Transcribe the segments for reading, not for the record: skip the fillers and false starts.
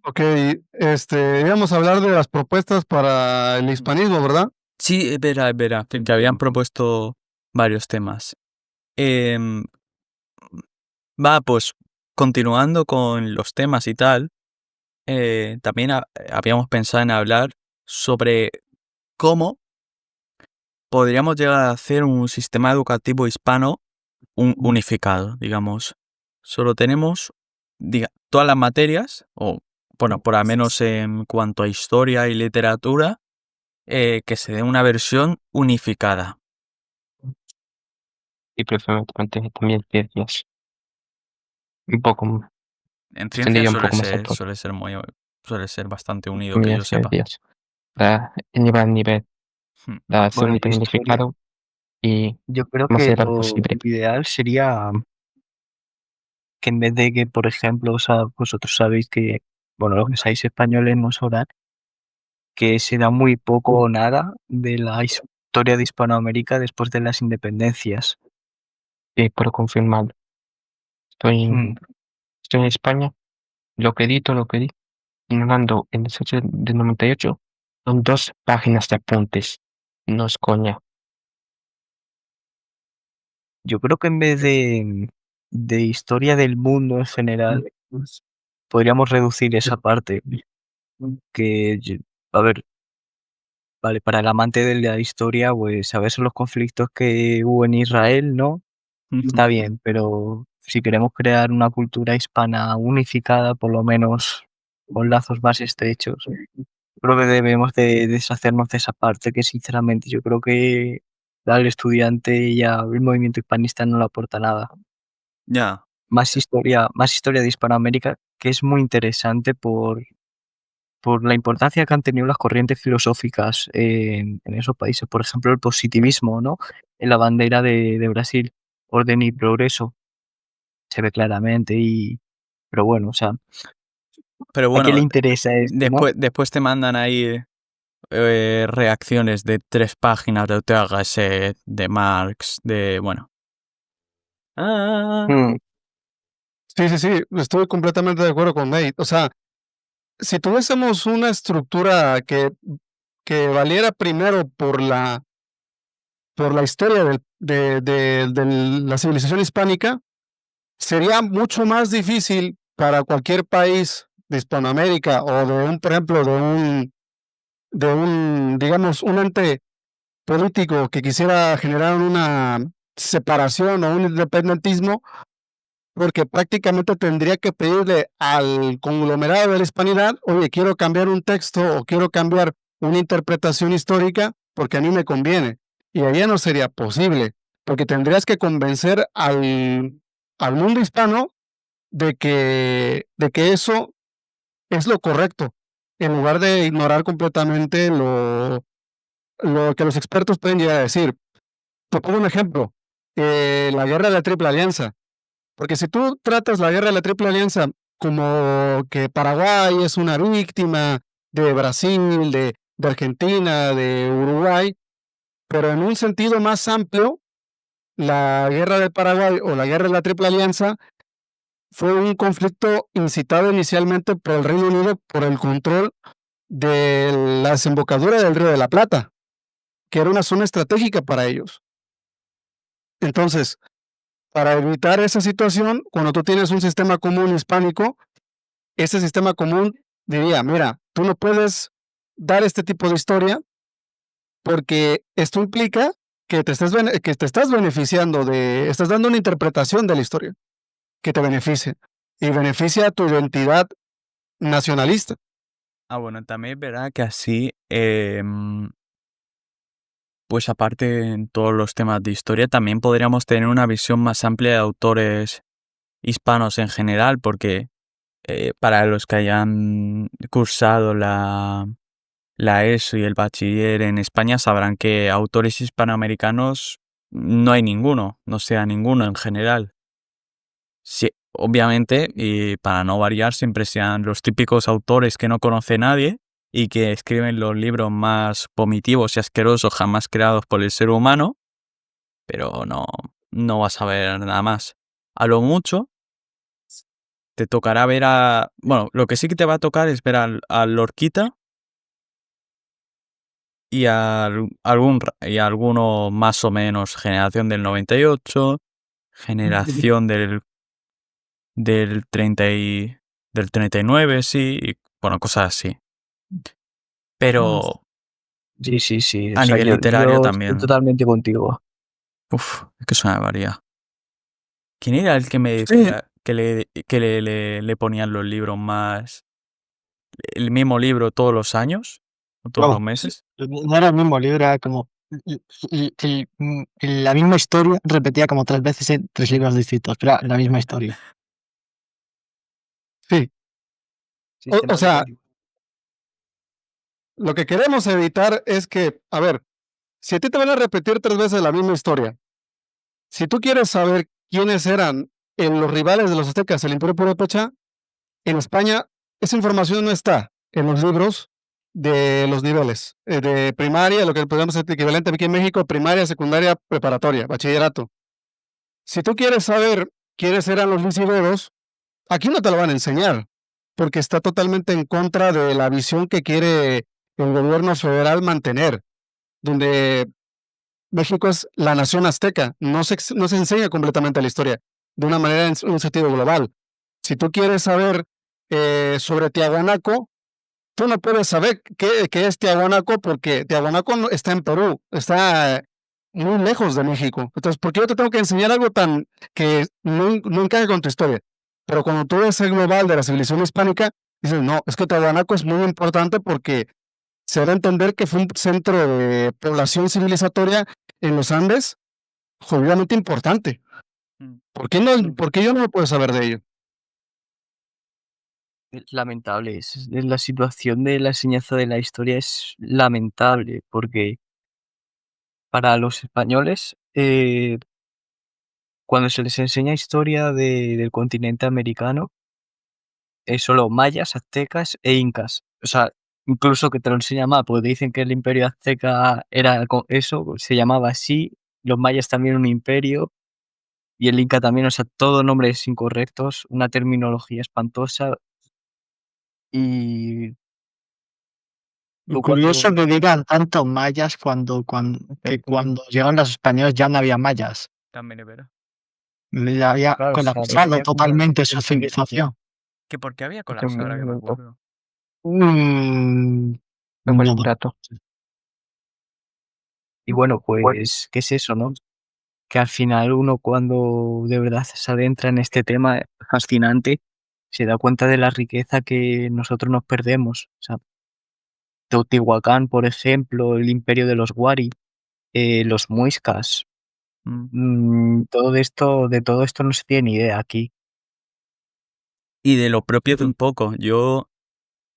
Ok, íbamos a hablar de las propuestas para el hispanismo, ¿verdad? Sí, es verdad, que habían propuesto varios temas. Em, pues continuando con los temas y tal, también habíamos pensado en hablar sobre cómo podríamos llegar a hacer un sistema educativo hispano unificado, digamos. Solo tenemos todas las materias, o bueno, por lo menos en cuanto a historia y literatura, que se dé una versión unificada. Y preferentemente también ciencias. Un poco, En ciencias extendería un poco más a todo. suele ser bastante unido, que También yo sepa. ciencias. Para llevar el nivel, Hmm. para hacer Bueno, un y nivel historia, unificado y yo creo más que general lo posible. ideal sería que en vez de que, por ejemplo, o sea, vosotros sabéis que, bueno, los que seáis españoles no sabrán, que se da muy poco o nada de la historia de Hispanoamérica después de las independencias. Y puedo confirmarlo. Estoy Mm, en, estoy en España. Todo lo que di, ignorando el 18 del 98, son 2 páginas de apuntes. No es coña. Yo creo que en vez de historia del mundo en general, podríamos reducir esa parte. Que, a ver, vale, para el amante de la historia, pues saber los conflictos que hubo en Israel, ¿no? Está bien, pero si queremos crear una cultura hispana unificada, por lo menos con lazos más estrechos, creo que debemos de deshacernos de esa parte que sinceramente yo creo que al estudiante y al movimiento hispanista no le aporta nada. Ya. Más historia de Hispanoamérica, que es muy interesante por la importancia que han tenido las corrientes filosóficas en esos países. Por ejemplo, el positivismo, ¿no? En la bandera de Brasil, orden y progreso, se ve claramente pero bueno, o sea, Pero ¿a quién bueno, le interesa esto, no? después te mandan ahí reacciones de 3 páginas de Ortega Gasset, de Marx, de bueno. Ah, Mm, Sí, sí, sí, estoy completamente de acuerdo con Nate. O sea, si tuviésemos una estructura que valiera primero por la historia de la civilización hispánica, sería mucho más difícil para cualquier país de Hispanoamérica o por ejemplo, digamos, un ente político que quisiera generar una separación o un independentismo, porque prácticamente tendría que pedirle al conglomerado de la hispanidad, oye, quiero cambiar un texto o quiero cambiar una interpretación histórica porque a mí me conviene. Y allá no sería posible, porque tendrías que convencer al mundo hispano de que eso es lo correcto, en lugar de ignorar completamente lo que los expertos pueden llegar a decir. Te pongo un ejemplo, la guerra de la Triple Alianza, porque si tú tratas la guerra de la Triple Alianza como que Paraguay es una víctima de Brasil, de Argentina, de Uruguay, pero en un sentido más amplio, la guerra de Paraguay o la guerra de la Triple Alianza fue un conflicto incitado inicialmente por el Reino Unido por el control de la desembocadura del Río de la Plata, que era una zona estratégica para ellos. Entonces, para evitar esa situación, cuando tú tienes un sistema común hispánico, ese sistema común diría, mira, tú no puedes dar este tipo de historia porque esto implica que te estás beneficiando estás dando una interpretación de la historia que te beneficie y beneficia a tu identidad nacionalista. bueno, también es verdad que así, pues aparte en todos los temas de historia, también podríamos tener una visión más amplia de autores hispanos en general, porque para los que hayan cursado la ESO y el bachiller en España sabrán que autores hispanoamericanos no hay ninguno, no sea ninguno en general. Sí, obviamente, y para no variar, siempre sean los típicos autores que no conoce nadie y que escriben los libros más vomitivos y asquerosos jamás creados por el ser humano, pero no vas a ver nada más. A lo mucho te tocará ver a... Bueno, lo que sí que te va a tocar es ver a Lorquita y a alguno más o menos generación del 98, generación del 39, sí, y, bueno, cosas así. Pero Sí. a O sea, nivel yo literario estoy también. totalmente contigo. Es que es una barbaridad. ¿Quién era el que me Sí, decía que le ponían los libros más... el mismo libro todos los años? ¿O todos los No, meses? no era el mismo libro, era como la misma historia repetida como 3 veces en 3 libros distintos, pero era la misma historia. sí. Sistema O sea, educativo. lo que queremos evitar es que, a ver, si a ti te van a repetir 3 veces la misma historia, si tú quieres saber quiénes eran los rivales de los aztecas, el Imperio Purépecha, en España esa información no está en los libros de los niveles de primaria, lo que podemos ser equivalente aquí en México, primaria, secundaria, preparatoria, bachillerato. Si tú quieres saber quiénes eran los visigodos, aquí no te lo van a enseñar, porque está totalmente en contra de la visión que quiere el gobierno federal mantener, donde México es la nación azteca, no se enseña completamente la historia, de una manera en un sentido global. Si tú quieres saber sobre Tiahuanaco, tú no puedes saber qué es Tiahuanaco porque Tiahuanaco está en Perú, está muy lejos de México. Entonces, ¿por qué yo te tengo que enseñar algo tan que no encaje con tu historia? Pero cuando tú ves el global de la civilización hispánica, dices, no, es que Tiahuanaco es muy importante porque se da a entender que fue un centro de población civilizatoria en los Andes, jodidamente importante. Mm. ¿Por qué yo no puedo saber de ello? Es lamentable. La situación de la enseñanza de la historia es lamentable porque para los españoles, cuando se les enseña historia del continente americano, es solo mayas, aztecas e incas. O sea, incluso que te lo enseña mal, porque te dicen que el imperio azteca era eso, se llamaba así, los mayas también un imperio, y el inca también, o sea, todos nombres incorrectos, una terminología espantosa, y Lo tú cuando... curioso que digan tantos mayas que cuando llegaron los españoles ya no había mayas. También es verdad. Había Claro, o sea, colapsado había como totalmente su civilización. ¿Que por qué había Yo colapsado? Ahora que me me acuerdo. Mm, tengo no, el dato. Y bueno, pues, ¿qué es eso, no? Que al final uno cuando de verdad se adentra en este tema fascinante, se da cuenta de la riqueza que nosotros nos perdemos. O sea, Teotihuacán, por ejemplo, el imperio de los Wari, los muiscas, Mm. de todo esto no se tiene ni idea aquí. Y de lo propio de un poco. Yo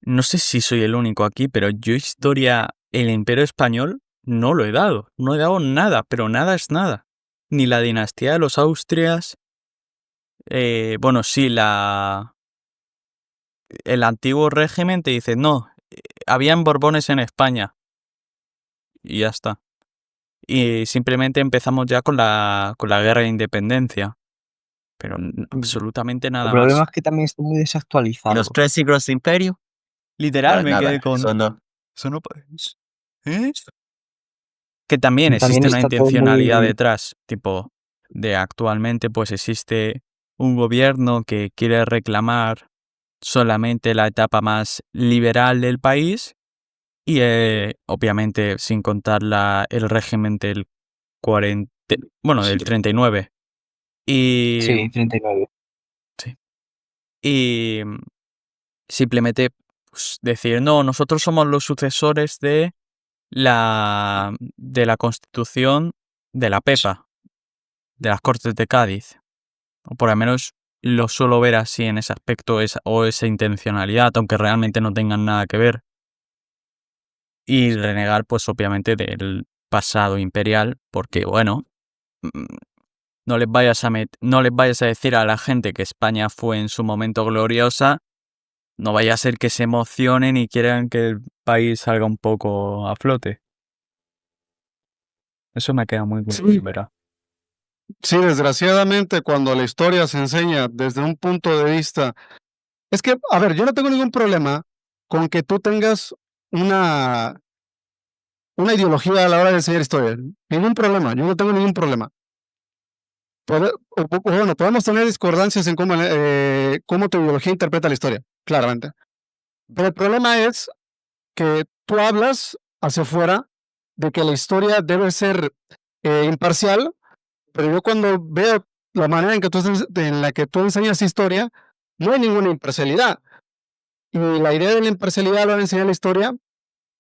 no sé si soy el único aquí, pero yo historia, el Imperio Español, no lo he dado. No he dado nada, pero nada es nada. Ni la dinastía de los Austrias. Bueno, sí, el antiguo régimen te dice, no, habían Borbones en España. Y ya está. Y simplemente empezamos ya con la guerra de independencia. Pero absolutamente El nada problema más. es que también está muy ¿Y desactualizado. los 3 siglos de imperio? Literal, Pues me nada, quedé con... eso no. Eso no ¿Eh? Que también También existe una está todo intencionalidad muy... detrás, tipo, de actualmente pues existe un gobierno que quiere reclamar solamente la etapa más liberal del país y obviamente sin contar el régimen del 40, bueno, del 39. Y, Sí, 39. sí, y simplemente pues, decir, no, nosotros somos los sucesores de la Constitución de la Pepa, de las Cortes de Cádiz. O por lo menos lo suelo ver así en ese aspecto o esa intencionalidad, aunque realmente no tengan nada que ver. Y renegar, pues obviamente, del pasado imperial, porque bueno, mm, no les vayas a decir a la gente que España fue en su momento gloriosa, no vaya a ser que se emocionen y quieran que el país salga un poco a flote. Eso me queda muy Sí, claro, ¿verdad? Sí, desgraciadamente, cuando la historia se enseña desde un punto de vista es que, a ver, yo no tengo ningún problema con que tú tengas una ideología a la hora de enseñar historia, ningún problema, yo no tengo ningún problema. Bueno, podemos tener discordancias en cómo tu ideología interpreta la historia, claramente. Pero el problema es que tú hablas hacia afuera de que la historia debe ser imparcial, pero yo cuando veo la manera en la que tú enseñas historia, no hay ninguna imparcialidad. Y la idea de la imparcialidad a la hora de enseñar la historia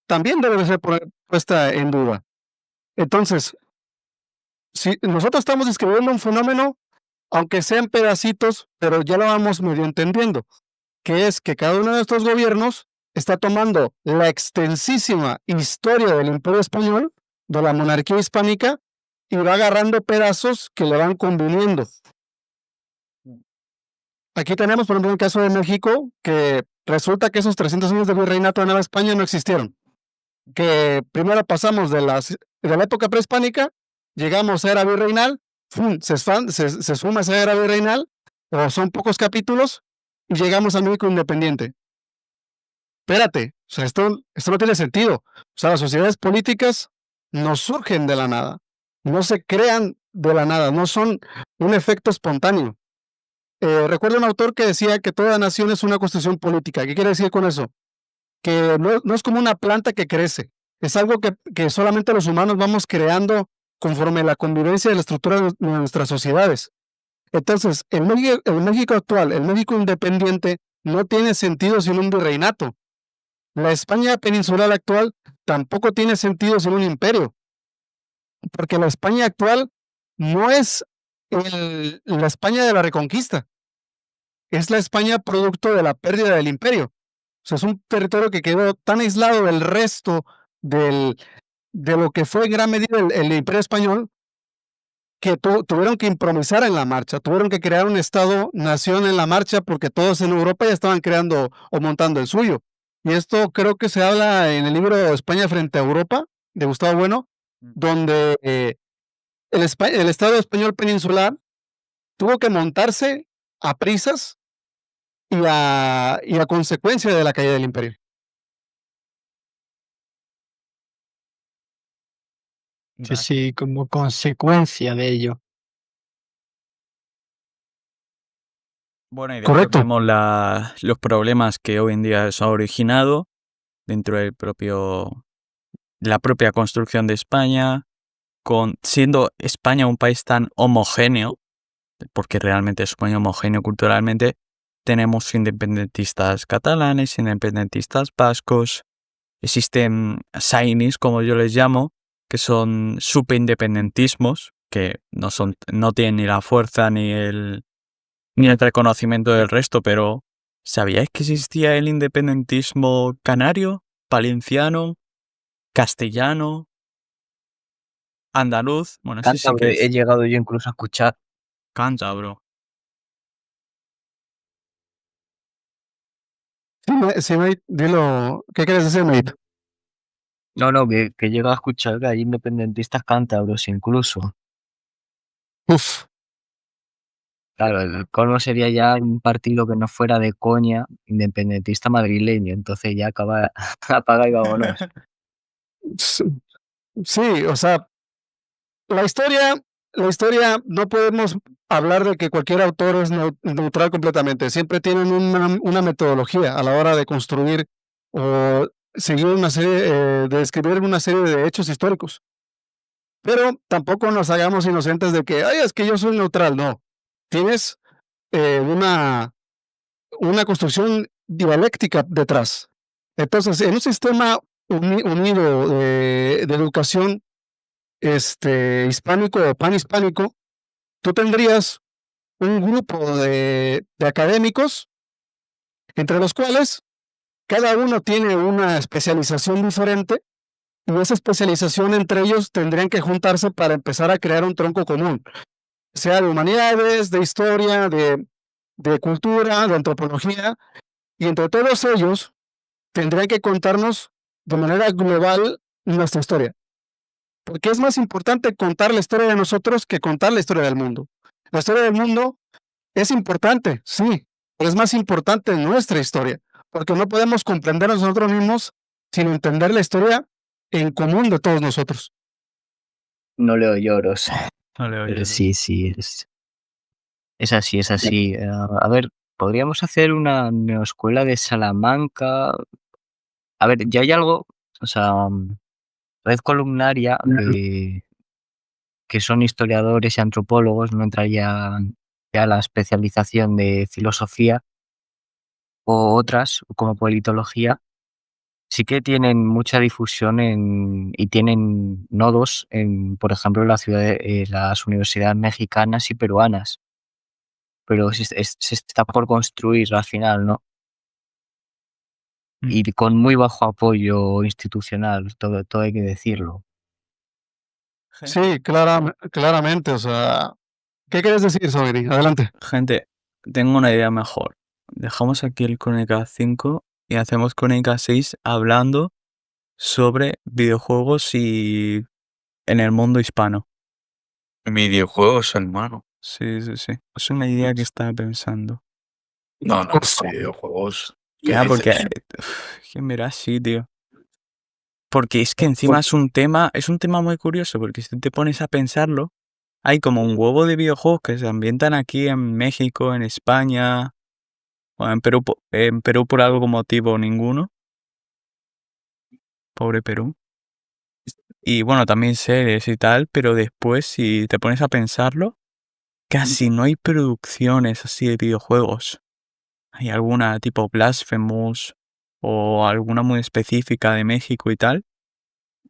también debe de ser puesta en duda. Entonces, si nosotros estamos describiendo un fenómeno, aunque sean pedacitos, pero ya lo vamos medio entendiendo, que es que cada uno de estos gobiernos está tomando la extensísima historia del Imperio Español, de la monarquía hispánica, y va agarrando pedazos que le van conviniendo. Aquí tenemos, por ejemplo, el caso de México, que resulta que esos 300 años de virreinato de Nueva España no existieron. Que primero pasamos de la época prehispánica, llegamos a era virreinal, se suma esa era virreinal, o son pocos capítulos, y llegamos al México independiente. Espérate, o sea, esto no tiene sentido. O sea, las sociedades políticas no surgen de la nada, no se crean de la nada, no son un efecto espontáneo. Recuerdo un autor que decía que toda nación es una construcción política. ¿Qué quiere decir con eso? Que no es como una planta que crece, es algo que solamente los humanos vamos creando conforme la convivencia de la estructura de nuestras sociedades. Entonces, el México actual, el México independiente, no tiene sentido sin un virreinato. La España peninsular actual tampoco tiene sentido sin un imperio, porque la España actual no es la España de la Reconquista, es la España producto de la pérdida del imperio. O sea, es un territorio que quedó tan aislado del resto de lo que fue en gran medida el Imperio Español, que tuvieron que improvisar en la marcha, tuvieron que crear un Estado-nación en la marcha porque todos en Europa ya estaban creando o montando el suyo. Y esto creo que se habla en el libro España frente a Europa, de Gustavo Bueno, donde el Estado español peninsular tuvo que montarse a prisas y a consecuencia de la caída del imperio. Sí, sí, como consecuencia de ello. Bueno, y después Correcto. vemos los problemas que hoy en día se han originado dentro del la propia construcción de España, siendo España un país tan homogéneo, porque realmente es muy homogéneo culturalmente, tenemos independentistas catalanes, independentistas vascos, existen sainis, como yo les llamo, que son superindependentismos, que no tienen ni la fuerza ni el reconocimiento del resto, pero ¿sabíais que existía el independentismo canario, valenciano, castellano, andaluz? Bueno, ese sí Cántabro, que he es llegado yo incluso a escuchar. cántabro. Sí, mate, dilo. ¿Qué quieres decir, mate? No, que he llegado a escuchar que hay independentistas cántabros incluso. Uf, Claro, el colmo sería ya un partido que no fuera de coña, independentista madrileño, entonces ya apaga y vámonos. sí, o sea, la historia no podemos hablar de que cualquier autor es neutral completamente. Siempre tienen una metodología a la hora de construir o seguir una serie, de escribir una serie de hechos históricos. Pero tampoco nos hagamos inocentes de que, ay, es que yo soy neutral. No, tienes una construcción dialéctica detrás. Entonces, en un sistema unido de educación hispánico o panhispánico, tú tendrías un grupo de académicos, entre los cuales cada uno tiene una especialización diferente, y esa especialización entre ellos tendrían que juntarse para empezar a crear un tronco común, sea de humanidades, de historia, de cultura, de antropología, y entre todos ellos tendrían que contarnos de manera global nuestra historia. Porque es más importante contar la historia de nosotros que contar la historia del mundo. La historia del mundo es importante, sí, pero es más importante nuestra historia, porque no podemos comprender a nosotros mismos sin entender la historia en común de todos nosotros. No leo lloros. No le oigo. Pero sí, es así, es así. A ver, podríamos hacer una neoescuela de Salamanca. A ver, ya hay algo, o sea, red columnaria que son historiadores y antropólogos, no entraría ya la especialización de filosofía o otras, como politología, sí que tienen mucha difusión y tienen nodos en, por ejemplo, las universidades mexicanas y peruanas. Pero se está por construir al final, ¿no? Mm. Y con muy bajo apoyo institucional, todo hay que decirlo. Sí, claramente, o sea, ¿qué quieres decir, Sobri? Adelante. Gente, tengo una idea mejor. Dejamos aquí el Crónica 5 y hacemos Crónica 6 hablando sobre videojuegos y en el mundo hispano. Videojuegos, hermano. Sí. Es una idea que estaba pensando. No, videojuegos. ¿Qué Ya, porque dices? ¿quién verá? Sí, tío. Porque es que encima es un tema muy curioso, porque si te pones a pensarlo, hay como un huevo de videojuegos que se ambientan aquí en México, en España, o en Perú por algún motivo ninguno. Pobre Perú. Y bueno, también series y tal, pero después si te pones a pensarlo, casi no hay producciones así de videojuegos. Hay alguna tipo Blasphemous o alguna muy específica de México y tal,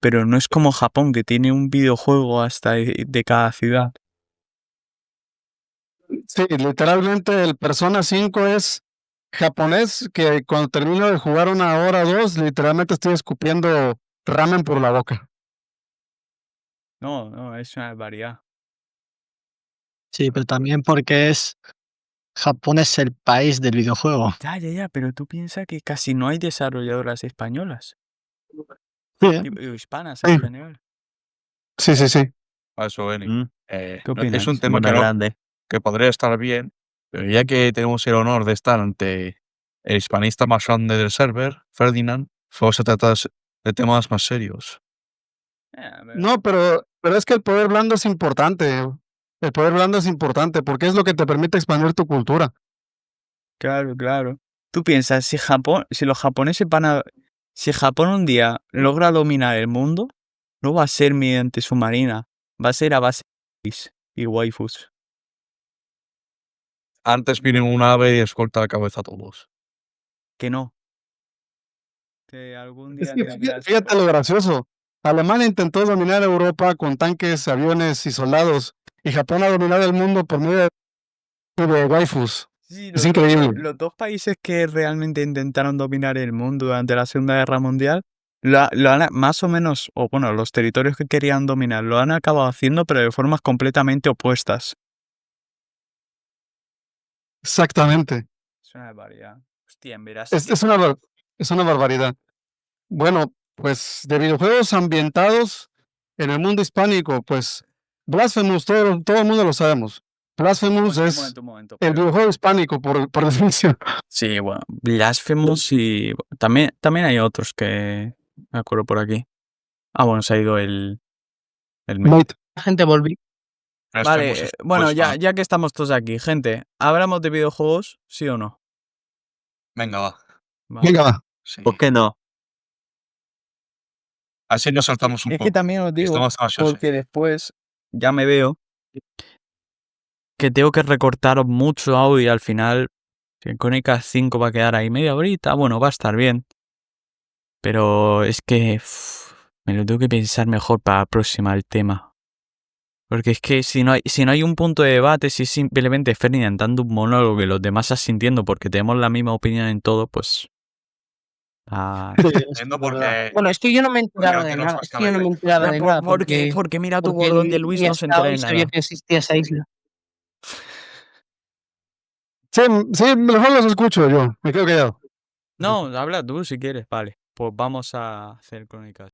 pero no es como Japón, que tiene un videojuego hasta de cada ciudad. Sí, literalmente el Persona 5 es japonés, que cuando termino de jugar 1 hora o 2, literalmente estoy escupiendo ramen por la boca. No, es una variedad. Sí, pero también porque Japón es el país del videojuego. Ya, pero tú piensas que casi no hay desarrolladoras españolas Sí, y hispanas Sí. en general. sí. A eso, Eli. Mm, ¿Qué Es opinas? un tema Mona grande. que podría estar bien, pero ya que tenemos el honor de estar ante el hispanista más grande del server, Ferdinand, vamos a tratar de temas más serios. No, pero es que el poder blando es importante. El poder blando es importante porque es lo que te permite expandir tu cultura. Claro. Tú piensas, si Japón un día logra dominar el mundo, no va a ser mediante submarina, va a ser a base de y waifus. Antes viene un ave y escolta la cabeza a todos. Que no. Que algún Es día que tendrás... fíjate lo gracioso. Alemania intentó dominar Europa con tanques, aviones y soldados, y Japón ha dominado el mundo por medio de waifus. Sí, Es increíble. los dos países que realmente intentaron dominar el mundo durante la Segunda Guerra Mundial, lo han más o menos, o bueno, los territorios que querían dominar lo han acabado haciendo, pero de formas completamente opuestas. Exactamente. Es una barbaridad. Hostia, en veras. Es una barbaridad. Bueno, pues de videojuegos ambientados en el mundo hispánico, pues Blasphemous, todo el mundo lo sabemos. Blasphemous es Un momento. el videojuego hispánico por definición. Sí, bueno, Blasphemous y también hay otros que me acuerdo por aquí. Ah, bueno, se ha ido el Mate. La gente volvió. Vale, bueno, ya que estamos todos aquí, gente, ¿hablamos de videojuegos, sí o no? Venga, va. Vale. Venga, va. Sí. ¿Por qué no? Así nos saltamos un Es poco. que también os digo, Estamos ansiosos. porque después ya me veo que tengo que recortar mucho audio y al final, si en Crónica 5 va a quedar ahí media horita, bueno, va a estar bien. Pero es que me lo tengo que pensar mejor para la próxima el tema. Porque es que si no hay un punto de debate, si es simplemente Ferdinand dando un monólogo y los demás asintiendo porque tenemos la misma opinión en todo, pues... Entiendo porque... Bueno, es que yo no me he enterado Creo de que no nada. es Es que yo no me he enterado de nada. Porque mira tu porque bordón de Luis ni no se estaba entera de y sabía nada. que existía esa isla. Sí, mejor los escucho yo. Me quedo callado. No, habla tú si quieres, vale. Pues vamos a hacer crónicas.